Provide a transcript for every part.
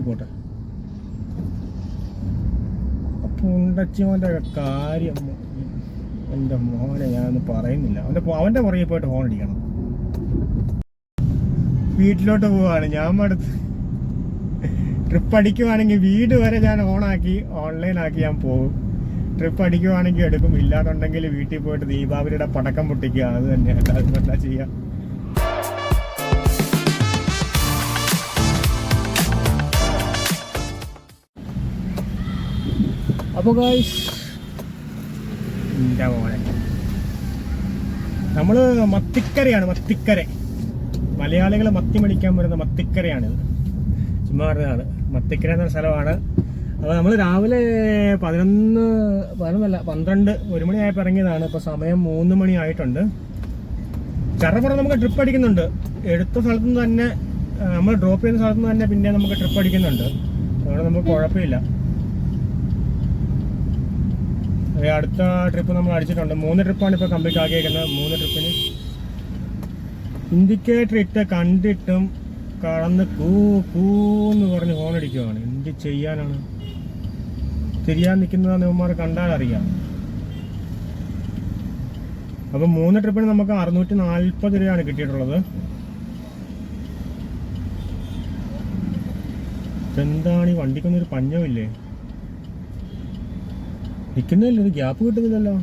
പോട്ടെ. പുണ്ടച്ചിമോൻ്റെ കാര്യം എൻ്റെ മോനെ ഞാനൊന്നും പറയുന്നില്ല. അവൻ്റെ പുറകെ പോയിട്ട് ഹോൺ അടിക്കണം. വീട്ടിലോട്ട് പോവാണ് ഞാൻ. അടുത്ത് ട്രിപ്പ് അടിക്കുവാണെങ്കിൽ വീട് വരെ ഞാൻ ഓൺലൈനാക്കി ഞാൻ പോകും. ട്രിപ്പ് അടിക്കുവാണെങ്കിൽ എടുക്കും, ഇല്ലാന്നുണ്ടെങ്കിൽ വീട്ടിൽ പോയിട്ട് ദീപാവലിയുടെ പടക്കം പൊട്ടിക്കുക. അത് തന്നെയാണ്, അതെന്താ ചെയ്യുക. അപ്പോൾ ഗായ്സ്, എൻ്റെ മോനെ നമ്മൾ മത്തിക്കര മലയാളികൾ മത്തി മേടിക്കാൻ വരുന്ന മത്തിക്കരയാണിത്. ചുമ്മാ പറഞ്ഞതാണ്. മത്തിക്കര എന്ന സ്ഥലമാണ്. അപ്പോൾ നമ്മൾ രാവിലെ 1 മണിയായപ്പോൾ ഇറങ്ങിയതാണ്. ഇപ്പോൾ സമയം 3 മണി ആയിട്ടുണ്ട്. ചറപ്പുറ നമുക്ക് ട്രിപ്പ് അടിക്കുന്നുണ്ട്. എടുത്ത സ്ഥലത്തു നിന്ന് തന്നെ, നമ്മൾ ഡ്രോപ്പ് ചെയ്യുന്ന സ്ഥലത്തു നിന്ന് തന്നെ പിന്നെ നമുക്ക് ട്രിപ്പ് അടിക്കുന്നുണ്ട്. അതുകൊണ്ട് നമുക്ക് കുഴപ്പമില്ല. അടുത്ത ട്രിപ്പ് നമ്മൾ അടിച്ചിട്ടുണ്ട്. 3 ട്രിപ്പാണ് ഇപ്പോൾ കംപ്ലീറ്റ് ആക്കിയേക്കുന്നത്. 3 ട്രിപ്പിന് ഇൻഡിക്കേറ്റർ ഇട്ട് കണ്ടിട്ടും കടന്ന് കൂന്ന് പറഞ്ഞ് ഹോൺ അടിക്കുവാണ്. എന്ത് ചെയ്യാനാണ്? തിരിയാൻ നിൽക്കുന്ന നിവന്മാർ കണ്ടാൽ അറിയാം. അപ്പം 3 ട്രിപ്പിന് നമുക്ക് 640 രൂപയാണ് കിട്ടിയിട്ടുള്ളത്. എന്താണ് ഈ വണ്ടിക്കൊന്നൊരു പഞ്ഞമില്ലേ? നിൽക്കുന്നില്ല, ഒരു ഗ്യാപ്പ് കിട്ടുന്നില്ലല്ലോ.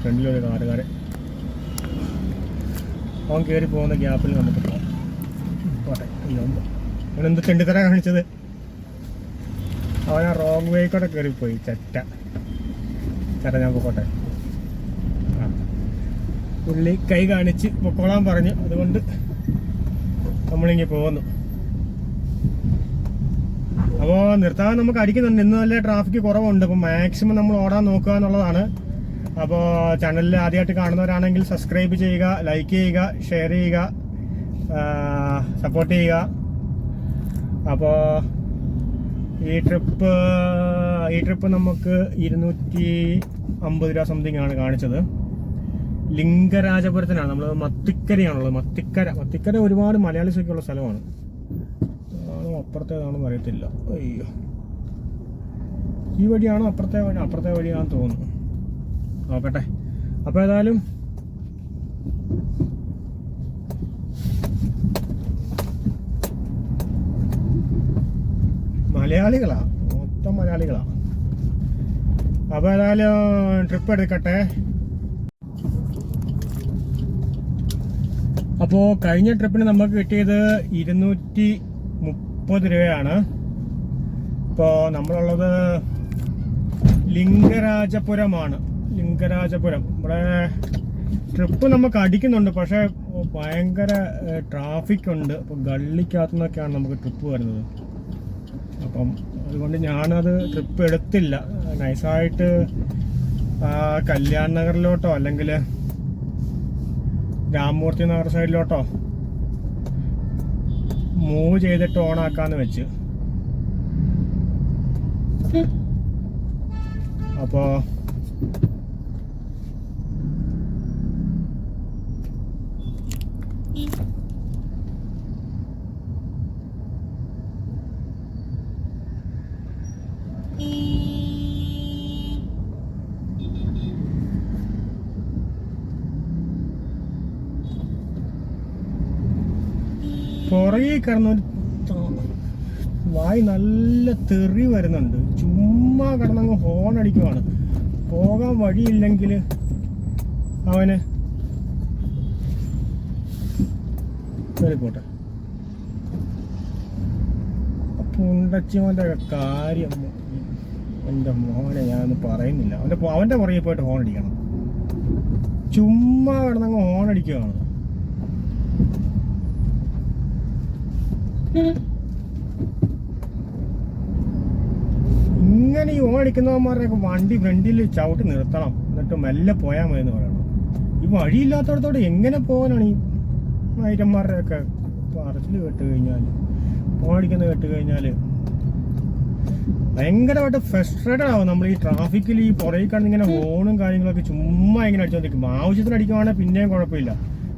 ഫ്രണ്ടിലൊരു കാറുകാരൻ അവൻ കയറി പോകുന്ന ഗ്യാപ്പിൽ നമുക്ക് പോകാം. പോട്ടെ. അവനെന്ത് തെണ്ടിത്തര കാണിച്ചത്? അവൻ ആ റോങ് വേക്കൂടെ കയറിപ്പോയി. ചേട്ടാ ഞാൻ പോട്ടെ. പുള്ളി കൈ കാണിച്ച് പൊക്കോളാൻ പറഞ്ഞു. അതുകൊണ്ട് നമ്മളിങ്ങനെ പോകുന്നു. അപ്പോൾ നിർത്താൻ നമുക്ക് അടിക്കുന്നുണ്ട്. ഇന്ന് നല്ല ട്രാഫിക് കുറവുണ്ട്. അപ്പോൾ മാക്സിമം നമ്മൾ ഓടാൻ നോക്കുക എന്നുള്ളതാണ്. അപ്പോൾ ചാനലിൽ ആദ്യമായിട്ട് കാണുന്നവരാണെങ്കിൽ സബ്സ്ക്രൈബ് ചെയ്യുക, ലൈക്ക് ചെയ്യുക, ഷെയർ ചെയ്യുക, സപ്പോർട്ട് ചെയ്യുക. അപ്പോൾ ഈ ട്രിപ്പ് നമുക്ക് 250 രൂപ സംതിങ് ആണ് കാണിച്ചത്. ലിംഗരാജപുരത്തിനാണ്. നമ്മൾ മത്തിക്കരയാണുള്ളത്. മത്തിക്കര ഒരുപാട് മലയാളീസൊക്കെ ഉള്ള സ്ഥലമാണ്. അപ്പുറത്തേതാണെന്ന് അറിയത്തില്ല. അയ്യോ, ഈ വഴിയാണോ അപ്പുറത്തെ വഴിയാണെന്ന് തോന്നുന്നു. നോക്കട്ടെ. അപ്പോൾ ഏതായാലും മൊത്തം മലയാളികളാ. അപ്പോൾ ഏതായാലും ട്രിപ്പ് എടുക്കട്ടെ. അപ്പോൾ കഴിഞ്ഞ ട്രിപ്പിന് നമുക്ക് കിട്ടിയത് 230 രൂപയാണ്. ഇപ്പോൾ നമ്മളുള്ളത് ലിംഗരാജപുരമാണ്. ഇവിടെ ട്രിപ്പ് നമുക്ക് അടിക്കുന്നുണ്ട്. പക്ഷേ ഭയങ്കര ട്രാഫിക് ഉണ്ട്. അപ്പോൾ ഗള്ളിക്കകത്തു നിന്നൊക്കെയാണ് നമുക്ക് ട്രിപ്പ് വരുന്നത്. അപ്പം അതുകൊണ്ട് ഞാനത് ട്രിപ്പ് എടുത്തില്ല. നൈസായിട്ട് കല്യാൺ നഗറിലോട്ടോ അല്ലെങ്കിൽ രാമമൂർത്തി നഗർ സൈഡിലോട്ടോ മൂവ് ചെയ്തിട്ട് ഓണാക്കാന്ന് വെച്ച്. അപ്പോ പുറകെ കിടന്നു വായി നല്ല തെറി വരുന്നുണ്ട്. ചുമ്മാ കിടന്നങ്ങ് ഹോൺ അടിക്കുവാണ്. പോകാൻ വഴിയില്ലെങ്കിൽ അവന് പോട്ടെ. പുണ്ടച്ചിമോൻ്റെ കാര്യം എൻ്റെ മോനെ ഞാനൊന്നും പറയുന്നില്ല. അവൻ്റെ പുറകെ പോയിട്ട് ഹോൺ അടിക്കണം. ചുമ്മാ കിടന്നങ്ങ് ഹോൺ അടിക്കുവാണ്. ഇങ്ങനെ ഈ ഓടിക്കുന്നവന്മാരുടെയൊക്കെ വണ്ടി ഫ്രണ്ടിൽ ചവിട്ടി നിർത്തണം. എന്നിട്ട് മെല്ലെ പോയാൽ മതി എന്ന് പറയണം. ഈ വഴിയില്ലാത്തടത്തോടെ എങ്ങനെ പോകാനാണ് ഈ മൈരന്മാരുടെയൊക്കെ പറച്ചിൽ കേട്ട് കഴിഞ്ഞാൽ, ഓടിക്കുന്നത് കേട്ട് കഴിഞ്ഞാൽ ഭയങ്കരമായിട്ട് ഫ്രസ്ട്രേറ്റഡ് ആവും. നമ്മൾ ഈ ട്രാഫിക്കിൽ ഈ പുറകെ കിടന്ന് ഇങ്ങനെ ഹോണും കാര്യങ്ങളൊക്കെ ചുമ്മാ ഇങ്ങനെ അടിച്ചുകൊണ്ടിരിക്കും. ആവശ്യത്തിന് അടിക്കുവാണെങ്കിൽ പിന്നെയും കുഴപ്പമില്ല.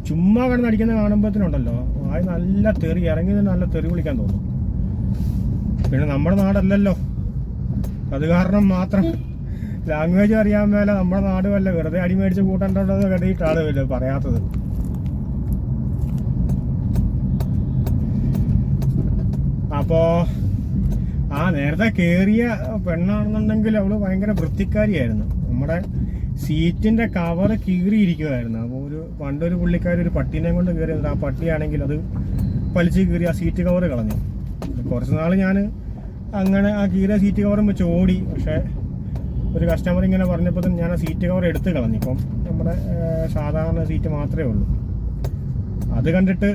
ചുമ്മാ കിടന്ന് അടിക്കുന്ന കാണുമ്പോഴത്തേനുണ്ടല്ലോ അത് നല്ല തെറി ഇറങ്ങി നല്ല തെറി വിളിക്കാൻ തോന്നും. പിന്നെ നമ്മുടെ നാടല്ലല്ലോ, അത് കാരണം മാത്രം ലാംഗ്വേജ് അറിയാൻ മേല നമ്മുടെ നാട് വല്ല വെറുതെ അടിമേടിച്ച് കൂട്ടേണ്ടത് കരുതിയിട്ടാണ് വല്ല പറയാത്തത്. അപ്പോ നേരത്തെ കേറിയ പെണ്ണാണെന്നുണ്ടെങ്കിൽ അവള് ഭയങ്കര വൃത്തിക്കാരിയായിരുന്നു. നമ്മുടെ സീറ്റിന്റെ കവറ് കീറിയിരിക്കുമായിരുന്നു. അപ്പോൾ പണ്ടൊരു പുള്ളിക്കാരി ഒരു പട്ടീനെ കൊണ്ട് കയറിയത്, ആ പട്ടിയാണെങ്കിൽ അത് വലിച്ച് കീറി ആ സീറ്റ് കവറ് കളഞ്ഞു. കുറച്ച് നാൾ ഞാൻ അങ്ങനെ ആ കീറിയ സീറ്റ് കവറും വെച്ച് ഓടി. പക്ഷേ ഒരു കസ്റ്റമർ ഇങ്ങനെ പറഞ്ഞപ്പോൾ ഞാൻ ആ സീറ്റ് കവർ എടുത്ത് കളഞ്ഞു. ഇപ്പം നമ്മുടെ സാധാരണ സീറ്റ് മാത്രമേ ഉള്ളൂ. അത് കണ്ടിട്ട്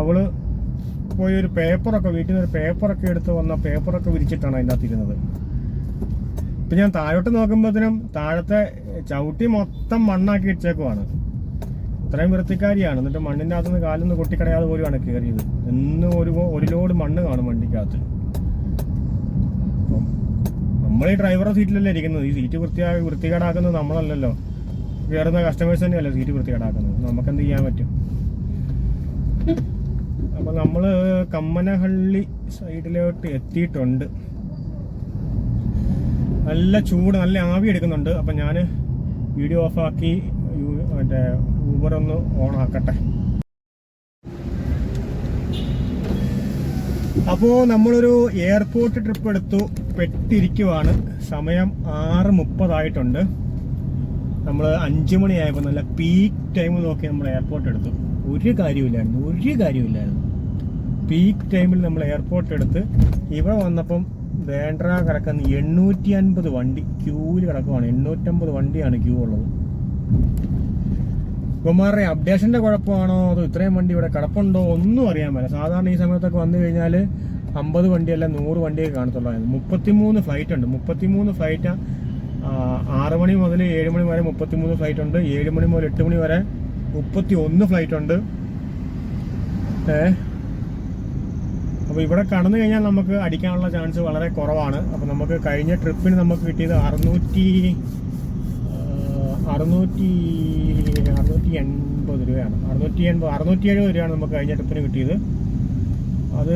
അവള് പോയി ഒരു പേപ്പറൊക്കെ, വീട്ടിൽ നിന്ന് ഒരു പേപ്പറൊക്കെ എടുത്ത് വന്ന പേപ്പറൊക്കെ വിരിച്ചിട്ടാണ് അതിൻ്റെ അകത്ത് ഇരുന്നത്. ഇപ്പം ഞാൻ താഴോട്ട് നോക്കുമ്പോഴത്തേനും താഴത്തെ ചവിട്ടി മൊത്തം മണ്ണാക്കി ഇട്ടേക്കുവാണ്. ഇത്രയും വൃത്തിക്കാരിയാണ്. എന്നിട്ട് മണ്ണിൻ്റെ അകത്തുനിന്ന് കാലൊന്ന് കൊട്ടിക്കടയാതെ പോലുമാണ് കയറിയത്. എന്നും ഒരു ലോഡ് മണ്ണ് കാണും വണ്ടിക്കകത്ത്. അപ്പം നമ്മൾ ഈ ഡ്രൈവറുടെ സീറ്റിലല്ലേ ഇരിക്കുന്നത്. ഈ സീറ്റ് വൃത്തികേടാക്കുന്നത് നമ്മളല്ലല്ലോ, കയറുന്ന കസ്റ്റമേഴ്സ് തന്നെയല്ലേ സീറ്റ് വൃത്തികേടാക്കുന്നത്. നമുക്കെന്ത് ചെയ്യാൻ പറ്റും? അപ്പം നമ്മൾ കമ്മനഹള്ളി സൈഡിലോട്ട് എത്തിയിട്ടുണ്ട്. നല്ല ചൂട്, നല്ല ആവി എടുക്കുന്നുണ്ട്. അപ്പം ഞാൻ വീഡിയോ ഓഫാക്കി മറ്റേ ഊബർ ഒന്ന് ഓൺ ആക്കട്ടെ. അപ്പോൾ നമ്മളൊരു എയർപോർട്ട് ട്രിപ്പ് എടുത്തു, പെട്ടിരിക്കുവാണ്. സമയം 6:30 നമ്മൾ 5 മണിയായപ്പോൾ നല്ല പീക്ക് ടൈം നോക്കി നമ്മൾ എയർപോർട്ട് എടുത്തു. ഒരു കാര്യമില്ലായിരുന്നു. പീക്ക് ടൈമിൽ നമ്മൾ എയർപോർട്ട് എടുത്ത് ഇവിടെ വന്നപ്പം ബാൻഡ്ര കിടക്കുന്ന 850 വണ്ടി ക്യൂവിൽ കിടക്കുവാണ്. 850 വണ്ടിയാണ് ക്യൂ ഉള്ളത്. ഇവന്മാരുടെ അപ്ഡേഷന്റെ കുഴപ്പമാണോ അതോ ഇത്രയും വണ്ടി ഇവിടെ കിടപ്പുണ്ടോ ഒന്നും അറിയാൻ പറ്റില്ല. സാധാരണ ഈ സമയത്തൊക്കെ വന്നു കഴിഞ്ഞാൽ 50 വണ്ടിയല്ല 100 വണ്ടിയൊക്കെ കാണത്തുള്ളായിരുന്നു. 33 ഫ്ലൈറ്റ് ഉണ്ട്. 33 ഫ്ലൈറ്റ് 6 മണി മുതൽ 7 മണി വരെ 33 ഫ്ലൈറ്റ് ഉണ്ട്. 7 മണി മുതൽ 8 മണി വരെ 31 ഫ്ലൈറ്റ് ഉണ്ട്. അപ്പോൾ ഇവിടെ കടന്നു കഴിഞ്ഞാൽ നമുക്ക് അടിക്കാനുള്ള ചാൻസ് വളരെ കുറവാണ്. അപ്പോൾ നമുക്ക് കഴിഞ്ഞ ട്രിപ്പിന് നമുക്ക് കിട്ടിയത് 680 രൂപയാണ്. 670 രൂപയാണ് നമുക്ക് കഴിഞ്ഞ ട്രിപ്പിന് കിട്ടിയത്. അത്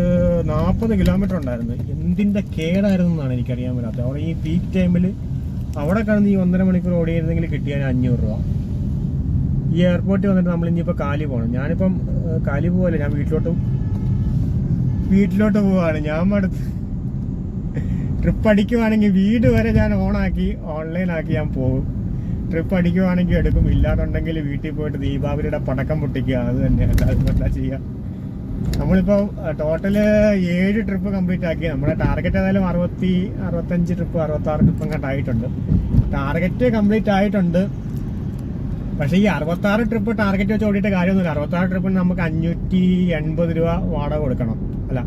40 കിലോമീറ്റർ ഉണ്ടായിരുന്നു. എന്തിൻ്റെ കേടായിരുന്നു എന്നാണ് എനിക്കറിയാൻ പറ്റാത്തത്. അവിടെ ഈ പീക്ക് ടൈമിൽ അവിടെ കിടന്ന് ഈ 1.5 മണിക്കൂർ ഓടിയിരുന്നെങ്കിൽ കിട്ടിയാൽ 500 രൂപ. ഈ എയർപോർട്ടിൽ വന്നിട്ട് നമ്മൾ ഇനിയിപ്പോൾ കാലി പോകണം. ഞാനിപ്പം കാലി പോകല്ലേ, ഞാൻ വീട്ടിലോട്ട് പോവാണ്. ഞാൻ അടുത്ത് ട്രിപ്പ് അടിക്കുവാണെങ്കിൽ വീട് വരെ ഞാൻ ഓൺലൈനാക്കി ഞാൻ പോകും. ട്രിപ്പ് അടിക്കുവാണെങ്കിൽ എടുക്കും, ഇല്ലാതുണ്ടെങ്കിൽ വീട്ടിൽ പോയിട്ട് ദീപാവലിയുടെ പടക്കം പൊട്ടിക്കുക. അത് തന്നെയാണ്, അതെന്താ ചെയ്യുക. നമ്മളിപ്പോൾ ടോട്ടല് 7 ട്രിപ്പ് കംപ്ലീറ്റ് ആക്കി. നമ്മുടെ ടാർഗറ്റ് ഏതായാലും 65 ട്രിപ്പ് 66 ട്രിപ്പ് അങ്ങോട്ട് ആയിട്ടുണ്ട്. ടാർഗറ്റ് കംപ്ലീറ്റ് ആയിട്ടുണ്ട്. പക്ഷേ ഈ 66 ട്രിപ്പ് ടാർഗറ്റ് വെച്ച് ഓടിയിട്ട് കാര്യമൊന്നുമില്ല. 66 ട്രിപ്പിന് നമുക്ക് 580 രൂപ വാടക കൊടുക്കണം. അല്ല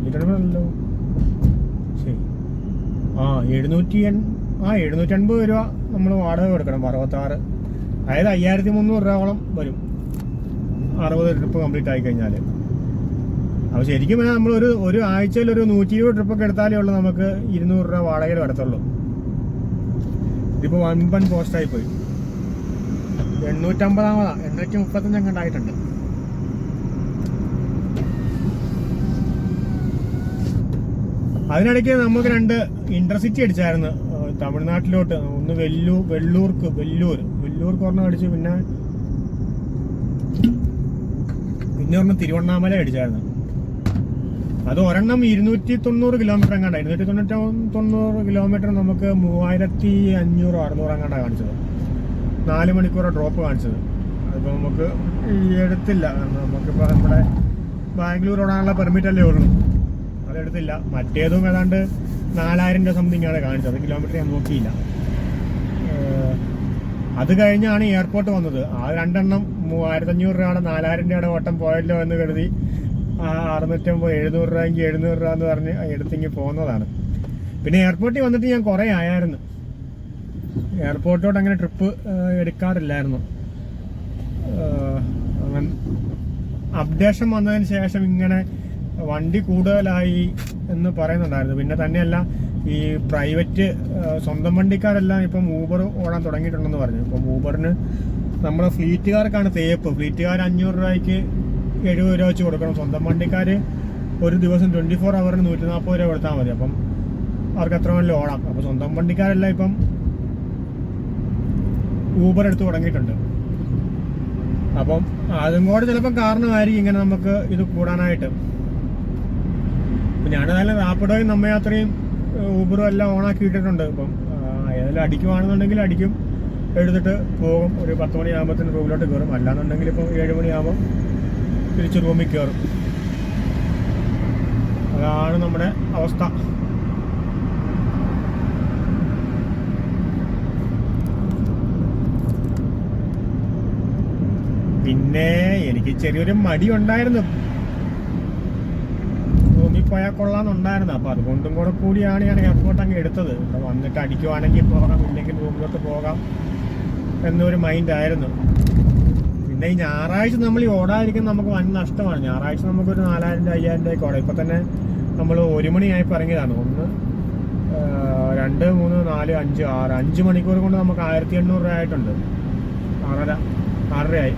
580 ശരി 750 രൂപ നമ്മൾ വാടക കൊടുക്കണം. 66 അതായത് 5300 രൂപയോളം വരും 60 ട്രിപ്പ് കംപ്ലീറ്റ് ആയി കഴിഞ്ഞാൽ. അപ്പോൾ ശരിക്കും പറഞ്ഞാൽ നമ്മൾ ഒരു ആഴ്ചയിൽ ഒരു 120 ട്രിപ്പൊക്കെ എടുത്താലേ ഉള്ളൂ നമുക്ക് 200 രൂപ വാടകയിൽ വരത്തുള്ളൂ. ഇതിപ്പോൾ വമ്പൻ പോസ്റ്റായി പോയി. 835 അങ്ങോട്ടായിട്ടുണ്ട്. അതിനിടയ്ക്ക് നമുക്ക് 2 ഇന്റർസിറ്റി അടിച്ചായിരുന്നു തമിഴ്നാട്ടിലോട്ട്. ഒന്ന് വെള്ളൂർക്ക് ഒരെണ്ണം അടിച്ചു. പിന്നെ ഒരെണ്ണം തിരുവണ്ണാമല അടിച്ചായിരുന്നു. അത് ഒരെണ്ണം 290 കിലോമീറ്റർ അങ്ങാണ്ട. 290 കിലോമീറ്റർ നമുക്ക് 3500 600 അങ്ങാണ്ടാണ് കാണിച്ചത്. 4 മണിക്കൂർ ഡ്രോപ്പ് കാണിച്ചത്. അതിപ്പോൾ നമുക്ക് എടുത്തില്ല. നമുക്കിപ്പോൾ നമ്മുടെ ബാംഗ്ലൂർ ഓടാനുള്ള പെർമിറ്റ് അല്ലേ ഉള്ളൂ, അതെടുത്തില്ല. മറ്റേതും ഏതാണ്ട് 4000 രൂപ സംതിങ് ആണ് കാണിച്ചത്. കിലോമീറ്റർ ഞാൻ നോക്കിയില്ല. അത് കഴിഞ്ഞാണ് എയർപോർട്ട് വന്നത്. ആ 2 എണ്ണം 3500 രൂപയുടെ 4000 രൂപയുടെ ഓട്ടം പോയല്ലോ എന്ന് കരുതി 650 700 രൂപയെങ്കിൽ 700 രൂപ എന്ന് പറഞ്ഞ് എടുത്തിങ്ങി പോകുന്നതാണ്. പിന്നെ എയർപോർട്ടിൽ വന്നിട്ട് ഞാൻ കുറേ ആയായിരുന്നു. എയർപോർട്ടിലോട്ട് അങ്ങനെ ട്രിപ്പ് എടുക്കാറില്ലായിരുന്നു. അങ്ങനെ അപ്ഡേഷൻ വന്നതിന് ശേഷം ഇങ്ങനെ വണ്ടി കൂടുതലായി എന്ന് പറയുന്നുണ്ടായിരുന്നു. പിന്നെ തന്നെയല്ല, ഈ പ്രൈവറ്റ് സ്വന്തം വണ്ടിക്കാരെല്ലാം ഇപ്പം ഊബർ ഓടാൻ തുടങ്ങിയിട്ടുണ്ടെന്ന് പറഞ്ഞു. ഇപ്പം ഊബറിന് നമ്മുടെ ഫ്ലീറ്റുകാർക്കാണ് തേപ്പ്. ഫ്ലീറ്റുകാർ 500 രൂപയ്ക്ക് 70 രൂപ വെച്ച് കൊടുക്കണം. സ്വന്തം വണ്ടിക്കാർ ഒരു ദിവസം 24 ഹവറിന് 140 രൂപ കൊടുത്താൽ മതി. അപ്പം അവർക്ക് എത്ര വേണമെങ്കിലും ഓടാം. അപ്പോൾ സ്വന്തം വണ്ടിക്കാരെല്ലാം ഇപ്പം ഊബർ എടുത്ത് തുടങ്ങിയിട്ടുണ്ട്. അപ്പം അതും കൂടെ ചിലപ്പം കാരണമായിരിക്കും ഇങ്ങനെ നമുക്ക് ഇത് കൂടാനായിട്ട്. ഞാനേതായാലും റാപ്പിഡോയും നമ്മയാത്രയും ഊബറും എല്ലാം ഓണാക്കി ഇട്ടിട്ടുണ്ട്. ഇപ്പം ഏതെങ്കിലും അടിക്കുവാണെന്നുണ്ടെങ്കിൽ അടിക്കും, എടുത്തിട്ട് പോകും. ഒരു 10 മണിയാകുമ്പോഴത്തേന് റൂമിലോട്ട് കയറും. അല്ലാന്നുണ്ടെങ്കിൽ ഇപ്പം 7 മണിയാകുമ്പോൾ തിരിച്ച് റൂമിൽ കയറും. അതാണ് നമ്മുടെ അവസ്ഥ. പിന്നെ എനിക്ക് ചെറിയൊരു മടി ഉണ്ടായിരുന്നു, റൂമിൽ പോയാൽ കൊള്ളാന്നുണ്ടായിരുന്നു. അപ്പോൾ അതുകൊണ്ടും കൂടെ കൂടിയാണ് ഞാൻ എയർപോർട്ട് അങ്ങ് എടുത്തത്. ഇവിടെ വന്നിട്ട് അടിക്കുവാണെങ്കിൽ പോകാം, ഇല്ലെങ്കിൽ റൂമിലോട്ട് പോകാം എന്നൊരു മൈൻഡായിരുന്നു. പിന്നെ ഈ ഞായറാഴ്ച നമ്മൾ ഈ ഓടാതിരിക്കുന്ന നമുക്ക് വൻ നഷ്ടമാണ്. ഞായറാഴ്ച നമുക്കൊരു 4000 രൂപ 5000 രൂപയ്ക്ക് ഓടാം. ഇപ്പം തന്നെ നമ്മൾ 1 മണിയായപ്പോൾ ഇറങ്ങിയതാണ്. 1, 2, 3, 4, 5, 6 5 മണിക്കൂർ കൊണ്ട് നമുക്ക് 1800 രൂപ ആയിട്ടുണ്ട്. 6:30 ആയി.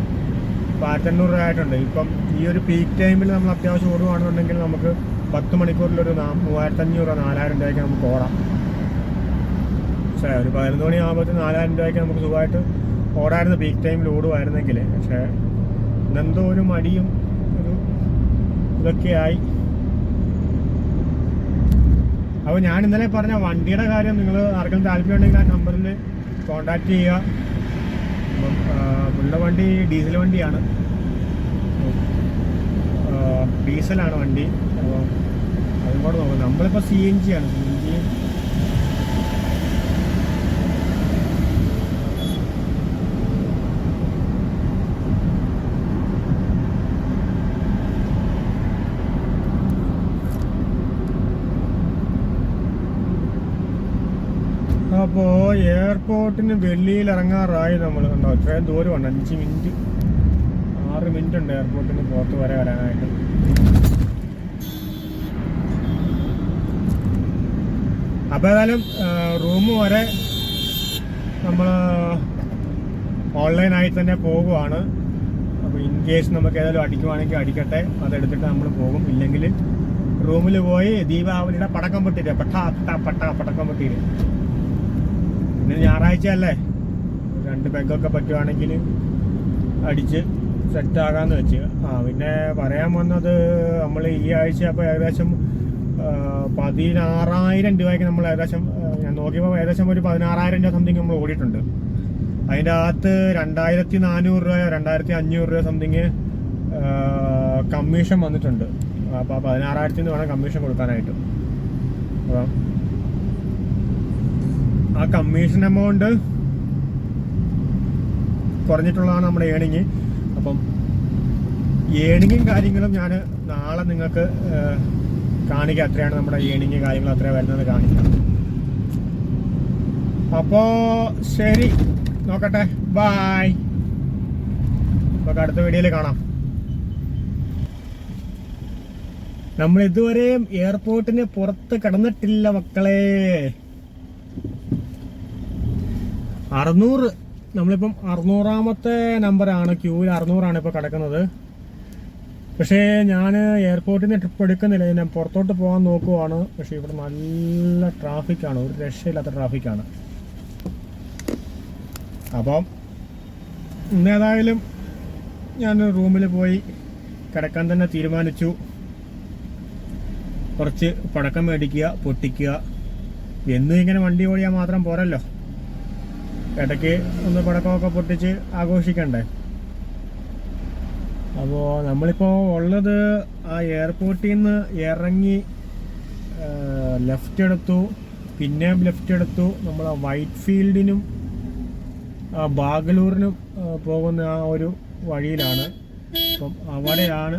ഇപ്പോൾ 1800 രൂപ ആയിട്ടുണ്ട്. ഇപ്പം ഈ ഒരു പീക്ക് ടൈമിൽ നമ്മൾ അത്യാവശ്യം ഓടുകയാണെന്നുണ്ടെങ്കിൽ നമുക്ക് 10 മണിക്കൂറിലൊരു 3500 രൂപ 4000 രൂപയ്ക്ക് നമുക്ക് ഓടാം. പക്ഷേ ഒരു 11 മണിയാകുമ്പോഴത്തേന് 4000 രൂപയ്ക്ക് നമുക്ക് സുഖമായിട്ട് ഓടായിരുന്നു, പീക്ക് ടൈമിൽ ഓടുമായിരുന്നെങ്കിൽ. പക്ഷേ ഇന്നെന്തോ ഒരു മടിയും ഒരു ഇതൊക്കെയായി. അപ്പോൾ ഞാൻ ഇന്നലെ പറഞ്ഞ വണ്ടിയുടെ കാര്യം നിങ്ങൾ ആർക്കെങ്കിലും താല്പര്യമുണ്ടെങ്കിൽ ആ നമ്പറിൽ കോൺടാക്റ്റ് ചെയ്യുക. അപ്പം ഉള്ള വണ്ടി ഡീസൽ വണ്ടിയാണ്, ഡീസലാണ് വണ്ടി. അപ്പോൾ അതും കൂടെ നോക്കാം. നമ്മളിപ്പോൾ CNG ആണ്. CNG അപ്പോൾ എയർപോർട്ടിന് വെളിയിൽ ഇറങ്ങാറായി. നമ്മൾ കണ്ടോ ഇത്രയും ദൂരമുണ്ട്, 5 മിനിറ്റ് 6 മിനിറ്റ് ഉണ്ട് എയർപോർട്ടിന് പുറത്ത് വരാനായിട്ട്. അപ്പോൾ ഏതായാലും റൂം വരെ നമ്മൾ ഓൺലൈനായി തന്നെ പോകുവാണ്. അപ്പോൾ ഇൻ കേസ് നമുക്ക് ഏതായാലും അടിക്കുവാണെങ്കിൽ അടിക്കട്ടെ, അതെടുത്തിട്ട് നമ്മൾ പോകും. ഇല്ലെങ്കിൽ റൂമിൽ പോയി ദീപാവലിയുടെ പടക്കം പൊട്ടിയിട്ട് പടക്കം പൊട്ടിയിട്ട്. പിന്നെ ഞായറാഴ്ച അല്ലേ, 2 പെഗൊക്കെ പറ്റുവാണെങ്കിൽ അടിച്ച് സെറ്റാകാമെന്ന് വെച്ച്. പിന്നെ പറയാൻ വന്നത്, നമ്മൾ ഈ ആഴ്ച അപ്പോൾ ഏകദേശം 16,000 രൂപയ്ക്ക് നമ്മൾ ഏകദേശം, ഞാൻ നോക്കിയപ്പോൾ ഏകദേശം ഒരു 16,000 രൂപ സംതിങ് നമ്മൾ ഓടിയിട്ടുണ്ട്. അതിൻ്റെ അകത്ത് 2,400 രൂപയോ 2,500 രൂപ സംതിങ് കമ്മീഷൻ വന്നിട്ടുണ്ട്. അപ്പോൾ 16,000 വേണം കമ്മീഷൻ കൊടുക്കാനായിട്ട്. അപ്പം ആ കമ്മീഷൻ എമൗണ്ട് കുറഞ്ഞിട്ടുള്ളതാണ് നമ്മുടെ ഏണിങ്. അപ്പം ഏണിങ്ങും കാര്യങ്ങളും ഞാൻ നാളെ നിങ്ങൾക്ക് കാണിക്കാം. എത്രയാണ് നമ്മുടെ ഏണിങ് കാര്യങ്ങൾ എത്രയാണ് വരുന്നത് കാണിക്കാം. അപ്പോൾ ശരി, നോക്കട്ടെ, ബായ്. നമുക്ക് അടുത്ത വീഡിയോയിൽ കാണാം. നമ്മൾ ഇതുവരെയും എയർപോർട്ടിന് പുറത്ത് കടന്നിട്ടില്ല മക്കളെ. 600, നമ്മളിപ്പം 600ാമത്തെ നമ്പറാണ്, ക്യൂവിൽ 600ആണ് ഇപ്പോൾ കിടക്കുന്നത്. പക്ഷേ ഞാൻ എയർപോർട്ടിന് ട്രിപ്പ് എടുക്കുന്നില്ല, ഞാൻ പുറത്തോട്ട് പോകാൻ നോക്കുവാണ്. പക്ഷേ ഇവിടെ നല്ല ട്രാഫിക്കാണ്, ഒരു രക്ഷയില്ലാത്ത ട്രാഫിക്കാണ്. അപ്പം ഇന്നേതായാലും ഞാൻ റൂമിൽ പോയി കിടക്കാൻ തന്നെ തീരുമാനിച്ചു. കുറച്ച് പടക്കം മേടിക്കുക, പൊട്ടിക്കുക. എന്നും ഇങ്ങനെ വണ്ടി ഓടിയാൽ മാത്രം പോരല്ലോ, ഇടയ്ക്ക് ഒന്ന് പടക്കമൊക്കെ പൊട്ടിച്ച് ആഘോഷിക്കണ്ടേ. അപ്പോൾ നമ്മളിപ്പോൾ ഉള്ളത് ആ എയർപോർട്ടിൽ നിന്ന് ഇറങ്ങി ലെഫ്റ്റ് എടുത്തു, പിന്നെയും ലെഫ്റ്റ് എടുത്തു. നമ്മൾ വൈറ്റ് ഫീൽഡിനും ബാഗലൂരിനും പോകുന്ന ആ ഒരു വഴിയിലാണ്. അപ്പം അവിടെയാണ്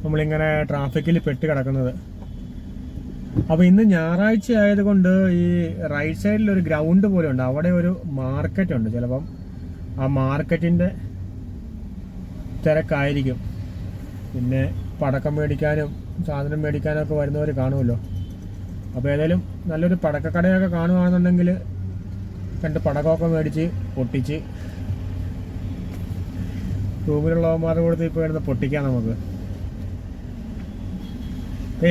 നമ്മളിങ്ങനെ ട്രാഫിക്കിൽ പെട്ട് കിടക്കുന്നത്. അപ്പോൾ ഇന്ന് ഞായറാഴ്ച ആയതുകൊണ്ട് ഈ റൈറ്റ് സൈഡിൽ ഒരു ഗ്രൗണ്ട് പോലെ ഉണ്ട്, അവിടെ ഒരു മാർക്കറ്റ് ഉണ്ട്. ചിലപ്പം ആ മാർക്കറ്റിൻ്റെ തിരക്കായിരിക്കും. പിന്നെ പടക്കം മേടിക്കാനും സാധനം മേടിക്കാനും ഒക്കെ വരുന്നവർ കാണുമല്ലോ. അപ്പോൾ ഏതായാലും നല്ലൊരു പടക്കക്കടയൊക്കെ കാണുകയാണെന്നുണ്ടെങ്കിൽ 2 പടക്കമൊക്കെ മേടിച്ച് പൊട്ടിച്ച് റൂമിലുള്ളവന്മാരുടെ കൊടുത്ത് ഇപ്പോൾ ഇരുന്ന് പൊട്ടിക്കാം നമുക്ക്.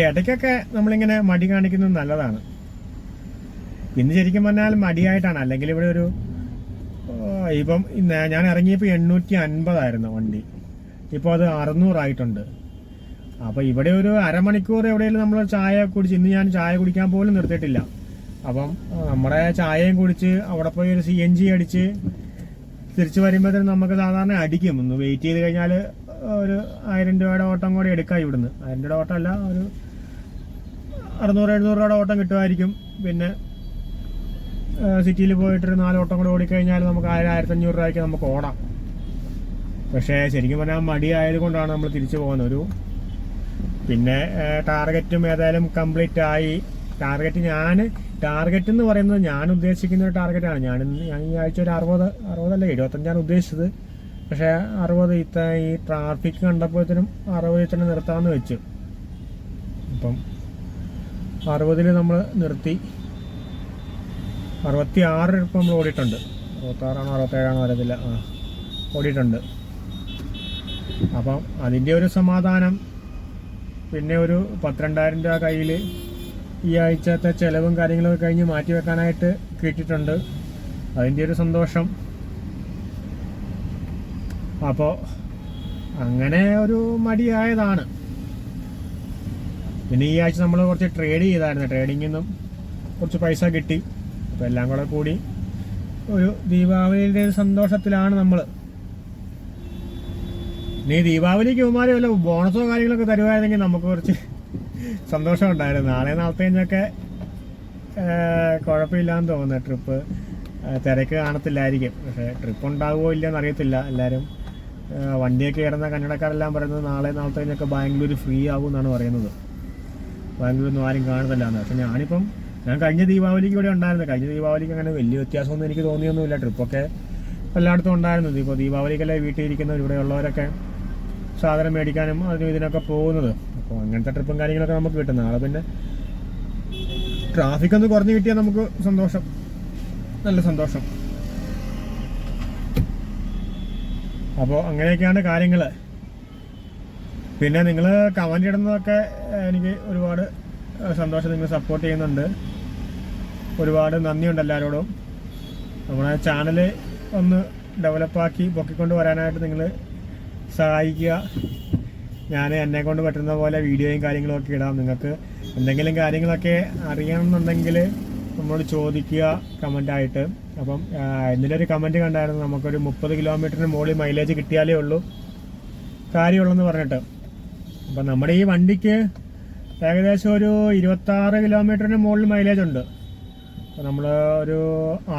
ഇടയ്ക്കൊക്കെ നമ്മളിങ്ങനെ മടി കാണിക്കുന്നത് നല്ലതാണ്. ഇന്ന് ശരിക്കും പറഞ്ഞാൽ മടിയായിട്ടാണ്. അല്ലെങ്കിൽ ഇവിടെ ഒരു ഇപ്പം ഞാൻ ഇറങ്ങിയപ്പോൾ 850 വണ്ടി, ഇപ്പോൾ അത് 600 ആയിട്ടുണ്ട്. അപ്പോൾ ഇവിടെ ഒരു അരമണിക്കൂർ എവിടെയെങ്കിലും നമ്മൾ ചായ കുടിച്ച്, ഇന്ന് ഞാൻ ചായ കുടിക്കാൻ പോലും നിർത്തിയിട്ടില്ല. അപ്പം നമ്മുടെ ചായയും കുടിച്ച് അവിടെ പോയി ഒരു CNG അടിച്ച് തിരിച്ച് വരുമ്പോഴത്തേനും നമുക്ക് സാധാരണ അടിക്കും. ഒന്ന് വെയിറ്റ് ചെയ്ത് കഴിഞ്ഞാൽ ഒരു 1000 രൂപയുടെ ഓട്ടം കൂടി എടുക്കാം ഇവിടുന്ന്. 1000 രൂപയുടെ ഓട്ടം അല്ല, ഒരു 600-700 രൂപയുടെ ഓട്ടം കിട്ടുമായിരിക്കും. പിന്നെ സിറ്റിയിൽ പോയിട്ടൊരു 4 ഓട്ടം കൂടെ ഓടിക്കഴിഞ്ഞാൽ നമുക്ക് 1000-1500 രൂപയ്ക്ക് നമുക്ക് ഓടാം. പക്ഷേ ശരിക്കും പറഞ്ഞാൽ മടിയായത് കൊണ്ടാണ് നമ്മൾ തിരിച്ചു പോകുന്നത്. പിന്നെ ടാർഗറ്റും ഏതായാലും കംപ്ലീറ്റ് ആയി. ടാർഗറ്റ് എന്ന് പറയുന്നത് ഞാൻ ഉദ്ദേശിക്കുന്ന ഒരു ടാർഗറ്റാണ്. ഞാൻ ഈ ആഴ്ച ഒരു 60 അല്ല 75 ഉദ്ദേശിച്ചത്. പക്ഷേ 60 ഈ ട്രാഫിക് കണ്ടപ്പോഴത്തേനും 60 തന്നെ നിർത്താമെന്ന് വെച്ചു. അപ്പം 60 നമ്മൾ നിർത്തി. 66 ഇപ്പം നമ്മൾ ഓടിയിട്ടുണ്ട്. 66ആണോ 67ആണോ അറിയത്തില്ല, ഓടിയിട്ടുണ്ട്. അപ്പം അതിൻ്റെ ഒരു സമാധാനം. പിന്നെ ഒരു 12,000 രൂപ കയ്യിൽ ഈ ആഴ്ചത്തെ ചിലവും കാര്യങ്ങളൊക്കെ കഴിഞ്ഞ് മാറ്റി വെക്കാനായിട്ട് കിട്ടിയിട്ടുണ്ട്. അതിൻ്റെ ഒരു സന്തോഷം. അപ്പോൾ അങ്ങനെ ഒരു മടിയായതാണ്. പിന്നെ ഈ ആഴ്ച നമ്മൾ കുറച്ച് ട്രേഡ് ചെയ്തായിരുന്നു. ട്രേഡിങ്ങിൽ നിന്നും കുറച്ച് പൈസ കിട്ടി. അപ്പോൾ എല്ലാം കൂടെ കൂടി ഒരു ദീപാവലിയുടെ സന്തോഷത്തിലാണ് നമ്മൾ. ഇനി ദീപാവലിക്ക് ഇവന്മാര് വല്ല ബോണസോ കാര്യങ്ങളൊക്കെ തരുമായിരുന്നെങ്കിൽ നമുക്ക് കുറച്ച് സന്തോഷം ഉണ്ടായിരുന്നു. നാളെ നാളത്തേക്കൊക്കെ കുഴപ്പമില്ലാന്ന് തോന്നുന്നു. ട്രിപ്പ് തിരക്ക് കാണത്തില്ലായിരിക്കും. പക്ഷേ ട്രിപ്പ് ഉണ്ടാകുമോ ഇല്ലയെന്ന് അറിയത്തില്ല. എല്ലാവരും വണ്ടിയൊക്കെ കയറുന്ന കന്നഡക്കാരെല്ലാം പറയുന്നത് നാളെ നാളത്തേക്കൊക്കെ ബാംഗ്ലൂർ ഫ്രീ ആകും എന്നാണ് പറയുന്നത്. ബാംഗ്ലൂരൊന്നും ആരും കാണുന്നില്ല എന്ന്. പക്ഷെ ഞാൻ കഴിഞ്ഞ ദീപാവലിക്ക് ഇവിടെ ഉണ്ടായിരുന്നു. കഴിഞ്ഞ ദീപാവലിക്ക് അങ്ങനെ വലിയ വ്യത്യാസമൊന്നും എനിക്ക് തോന്നിയൊന്നുമില്ല. ട്രിപ്പൊക്കെ എല്ലായിടത്തും ഉണ്ടായിരുന്നു. ഇപ്പോൾ ദീപാവലിക്കല്ലേ വീട്ടിൽ ഇരിക്കുന്നവർ ഇവിടെയുള്ളവരൊക്കെ സാധനം മേടിക്കാനും അതിനും ഇതിനൊക്കെ പോകുന്നത്. അപ്പോൾ അങ്ങനത്തെ ട്രിപ്പും കാര്യങ്ങളൊക്കെ നമുക്ക് കിട്ടും. നാളെ പിന്നെ ട്രാഫിക് ഒന്ന് കുറഞ്ഞു കിട്ടിയാൽ നമുക്ക് സന്തോഷം, നല്ല സന്തോഷം. അപ്പോൾ അങ്ങനെയൊക്കെയാണ് കാര്യങ്ങൾ. പിന്നെ നിങ്ങൾ കമൻ്റ് ഇടുന്നതൊക്കെ എനിക്ക് ഒരുപാട് സന്തോഷം. നിങ്ങൾ സപ്പോർട്ട് ചെയ്യുന്നുണ്ട്. ഒരുപാട് നന്ദിയുണ്ട് എല്ലാവരോടും. നമ്മുടെ ചാനൽ ഒന്ന് ഡെവലപ്പാക്കി പൊക്കിക്കൊണ്ട് വരാനായിട്ട് നിങ്ങൾ സഹായിക്കുക. ഞാൻ എന്നെ കൊണ്ട് പറ്റുന്ന പോലെ വീഡിയോയും കാര്യങ്ങളൊക്കെ ഇടാം. നിങ്ങൾക്ക് എന്തെങ്കിലും കാര്യങ്ങളൊക്കെ അറിയണമെന്നുണ്ടെങ്കിൽ നമ്മളോട് ചോദിക്കുക കമൻ്റായിട്ട്. അപ്പം ഇന്നലെ ഒരു കമൻറ്റ് കണ്ടായിരുന്നു, നമുക്കൊരു 30 കിലോമീറ്ററിന് മുകളിൽ മൈലേജ് കിട്ടിയാലേ ഉള്ളൂ കാര്യമുള്ളെന്ന് പറഞ്ഞിട്ട്. അപ്പം നമ്മുടെ ഈ വണ്ടിക്ക് ഏകദേശം ഒരു 26 കിലോമീറ്ററിന് മുകളിൽ മൈലേജ് ഉണ്ട്. അപ്പോൾ നമ്മൾ ഒരു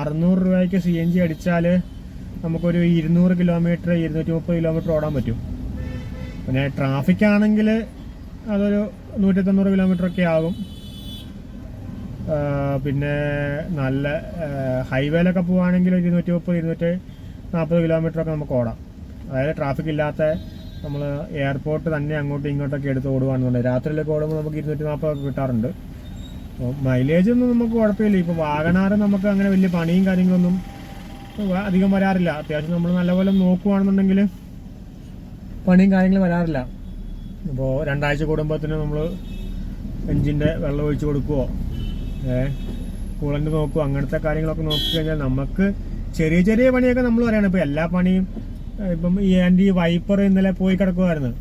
600 രൂപയ്ക്ക് CNG അടിച്ചാൽ നമുക്കൊരു 200 കിലോമീറ്റർ 230 കിലോമീറ്റർ ഓടാൻ പറ്റും. പിന്നെ ട്രാഫിക് ആണെങ്കിൽ അതൊരു 190 കിലോമീറ്ററൊക്കെ ആകും. പിന്നെ നല്ല ഹൈവേയിലൊക്കെ പോവുകയാണെങ്കിൽ 230-240 കിലോമീറ്ററൊക്കെ നമുക്ക് ഓടാം. അതായത് ട്രാഫിക് ഇല്ലാത്ത നമ്മൾ എയർപോർട്ട് തന്നെ അങ്ങോട്ടും ഇങ്ങോട്ടൊക്കെ എടുത്ത് ഓടുകയാണെന്നുണ്ടെങ്കിൽ രാത്രിയിലൊക്കെ ഓടുമ്പോൾ നമുക്ക് 240 കിട്ടാറുണ്ട്. അപ്പോൾ മൈലേജൊന്നും നമുക്ക് കുഴപ്പമില്ല. ഇപ്പോൾ വാഗണാർ നമുക്ക് അങ്ങനെ വലിയ പണിയും കാര്യങ്ങളൊന്നും അധികം വരാറില്ല. അത്യാവശ്യം നമ്മൾ നല്ലപോലെ നോക്കുകയാണെന്നുണ്ടെങ്കിൽ പണിയും കാര്യങ്ങളും വരാറില്ല. അപ്പോൾ 2 ആഴ്ച കൂടുമ്പോഴത്തേനും നമ്മൾ എൻജിൻ്റെ വെള്ളം ഒഴിച്ച് കൊടുക്കുമോ, കൂളൻ്റ് നോക്കുമോ, അങ്ങനത്തെ കാര്യങ്ങളൊക്കെ നോക്കിക്കഴിഞ്ഞാൽ നമുക്ക് ചെറിയ ചെറിയ പണിയൊക്കെ നമ്മൾ പറയണം. ഇപ്പോൾ എല്ലാ പണിയും ഇപ്പം ഈ വൈപ്പർ ഇന്നലെ പോയി കിടക്കുമായിരുന്നു.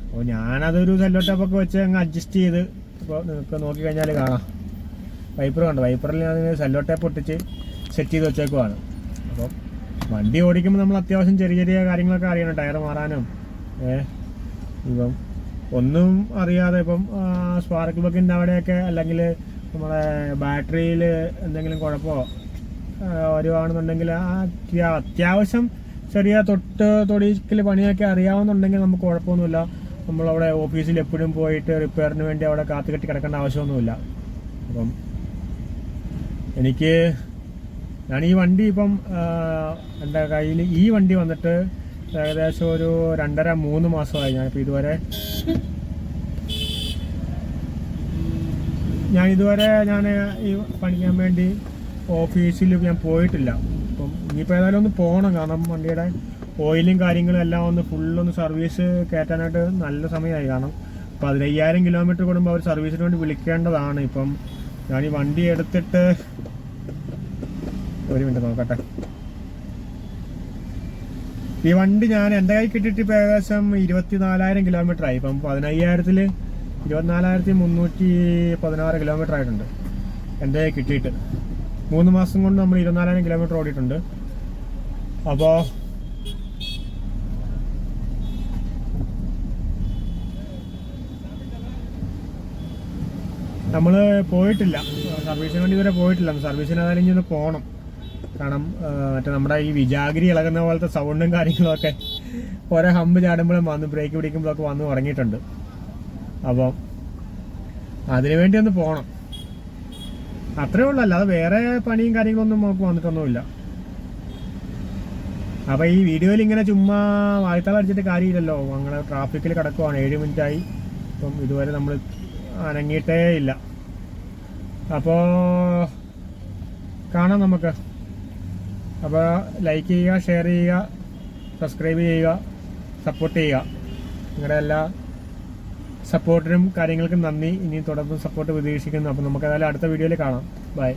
അപ്പോൾ ഞാനതൊരു സെല്ലോ ടോപ്പൊക്കെ വെച്ച് അങ്ങ് അഡ്ജസ്റ്റ് ചെയ്ത്, ഇപ്പോൾ നിങ്ങൾക്ക് നോക്കിക്കഴിഞ്ഞാൽ കാണാം വൈപ്പർ കണ്ടു. വൈപ്പറിൽ ഞാൻ സെല്ലോ ടേപ്പ് ഒട്ടിച്ച് സെറ്റ് ചെയ്ത് വെച്ചേക്കുവാണ്. അപ്പോൾ വണ്ടി ഓടിക്കുമ്പോൾ നമ്മൾ അത്യാവശ്യം ചെറിയ ചെറിയ കാര്യങ്ങളൊക്കെ അറിയണം. ടയർ മാറാനും ഇപ്പം ഒന്നും അറിയാതെ ഇപ്പം സ്പാർക്ക് പ്ലഗിൻ്റെ അവിടെയൊക്കെ അല്ലെങ്കിൽ നമ്മുടെ ബാറ്ററിയിൽ എന്തെങ്കിലും കുഴപ്പമോ വരുവാണെന്നുണ്ടെങ്കിൽ അത്യാവശ്യം ചെറിയ തൊടിക്കൽ പണിയൊക്കെ അറിയാവുന്നുണ്ടെങ്കിൽ നമുക്ക് കുഴപ്പമൊന്നുമില്ല. നമ്മളവിടെ ഓഫീസിൽ എപ്പോഴും പോയിട്ട് റിപ്പയറിന് വേണ്ടി അവിടെ കാത്തുകെട്ടി കിടക്കേണ്ട ആവശ്യമൊന്നുമില്ല. അപ്പം ഞാൻ ഈ വണ്ടി ഇപ്പം എൻ്റെ കയ്യിൽ ഈ വണ്ടി വന്നിട്ട് ഏകദേശം ഒരു 2.5-3 മാസമായി. ഞാനിപ്പോൾ ഇതുവരെ ഞാൻ ഈ പണിക്കാൻ വേണ്ടി ഓഫീസിൽ ഞാൻ പോയിട്ടില്ല. അപ്പം ഇനിയിപ്പോൾ ഏതായാലും ഒന്ന് പോകണം. കാരണം വണ്ടിയുടെ ഓയിലും കാര്യങ്ങളും എല്ലാം ഒന്ന് ഫുള്ളൊന്ന് സർവീസ് കയറ്റാനായിട്ട് നല്ല സമയമായി. കാരണം 15,000 കിലോമീറ്റർ കൂടുമ്പോൾ അവർ സർവീസിന് വേണ്ടി വിളിക്കേണ്ടതാണ്. ഇപ്പം ഞാൻ ഈ വണ്ടി എടുത്തിട്ട് ഒരു മിനിറ്റ് നോക്കട്ടെ. ഈ വണ്ടി ഞാൻ എൻ്റെ കൈ കിട്ടിയിട്ട് ഇപ്പോൾ ഏകദേശം 24,000 കിലോമീറ്റർ ആയി. ഇപ്പം 15,000-ൽ 24,316 കിലോമീറ്റർ ആയിട്ടുണ്ട് എൻ്റെ കൈ കിട്ടിയിട്ട്. 3 മാസം കൊണ്ട് നമ്മൾ 24,000 കിലോമീറ്റർ ഓടിയിട്ടുണ്ട്. അപ്പോൾ നമ്മൾ പോയിട്ടില്ല, സർവീസിന് വേണ്ടി ഇതുവരെ പോയിട്ടില്ല. സർവീസിന് ഏതായാലും ഇനി ഒന്ന് പോകണം. കാരണം മറ്റേ നമ്മുടെ ഈ വിജാഗിരി ഇളകുന്ന പോലത്തെ സൗണ്ടും കാര്യങ്ങളൊക്കെ ഓരോ ഹമ്പ് ചാടുമ്പോഴും വന്ന് ബ്രേക്ക് പിടിക്കുമ്പോഴൊക്കെ വന്ന് തുടങ്ങിയിട്ടുണ്ട്. അപ്പോൾ അതിനു വേണ്ടി ഒന്ന് പോകണം, അത്രേ ഉള്ളൂ. അല്ലാതെ വേറെ പണിയും കാര്യങ്ങളൊന്നും നമുക്ക് വന്നിട്ടൊന്നുമില്ല. അപ്പോൾ ഈ വീഡിയോയിൽ ഇങ്ങനെ ചുമ്മാ വായ്ത്താളം അടിച്ചിട്ട് കാര്യമില്ലല്ലോ. അങ്ങനെ ട്രാഫിക്കിൽ കിടക്കുവാണ്, 7 മിനിറ്റായി. ഇപ്പം ഇതുവരെ നമ്മൾ അനങ്ങിയിട്ടേ ഇല്ല. അപ്പോൾ കാണാം നമുക്ക്. അപ്പോൾ ലൈക്ക് ചെയ്യുക, ഷെയർ ചെയ്യുക, സബ്സ്ക്രൈബ് ചെയ്യുക, സപ്പോർട്ട് ചെയ്യുക. നിങ്ങളുടെ എല്ലാ സപ്പോർട്ടിനും കാര്യങ്ങൾക്കും നന്ദി. ഇനി തുടർന്ന് സപ്പോർട്ട് പ്രതീക്ഷിക്കുന്നു. അപ്പോൾ നമുക്ക് ഏതായാലും അടുത്ത വീഡിയോയിൽ കാണാം. ബൈ.